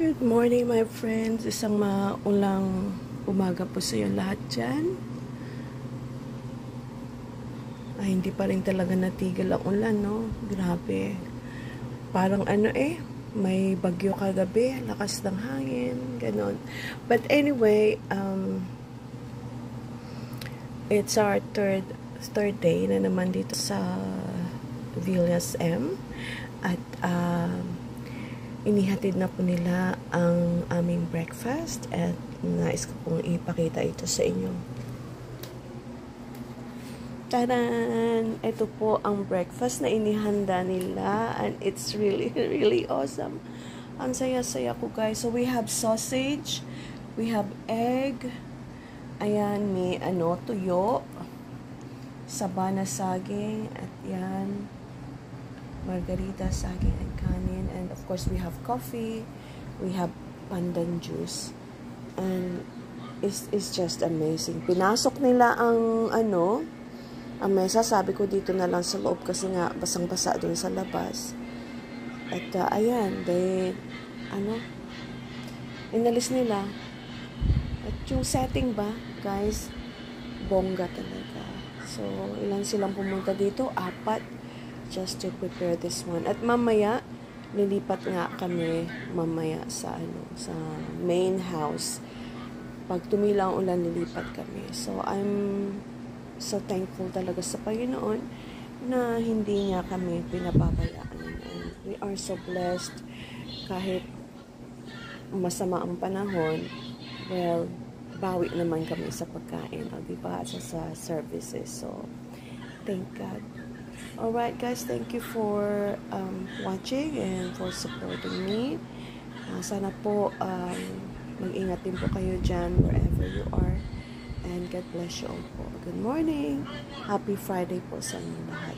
Good morning my friends, isang maulang umaga po sa iyo lahat dyan. Ay, hindi pa rin talaga natigil ang ulan, no? Grabe. Parang may bagyo kagabi, lakas ng hangin, ganon. But anyway, it's our third day na naman dito sa Villas M. At inihatid na po nila ang aming breakfast at nais ko pong ipakita ito sa inyo. Taran! Ito po ang breakfast na inihanda nila and it's really, really awesome. Ang saya-saya ko guys. So we have sausage, we have egg, ayan, may tuyo, saba na saging, at yan, margarita, saging, and kanin. And of course, we have coffee. We have pandan juice. And it's just amazing. Pinasok nila ang ang mesa. Sabi ko dito na lang sa loob kasi nga basang-basa dun sa labas. At ayan, inalis nila. At yung setting ba, guys, bongga talaga. So, ilan silang pumunta dito? 4. Just to prepare this one. At mamaya, lilipat nga kami mamaya sa sa main house. Pag tumila ang ulan, lilipat kami. So, I'm so thankful talaga sa Panginoon na hindi niya kami pinapabayaan. And we are so blessed kahit masama ang panahon. Well, bawi naman kami sa pagkain, diba? Sa services. So, thank God. Alright guys, thank you for watching and for supporting me. Sana po mag-ingat din po kayo dyan wherever you are. And God bless you all po. Good morning. Happy Friday po sa inyo lahat.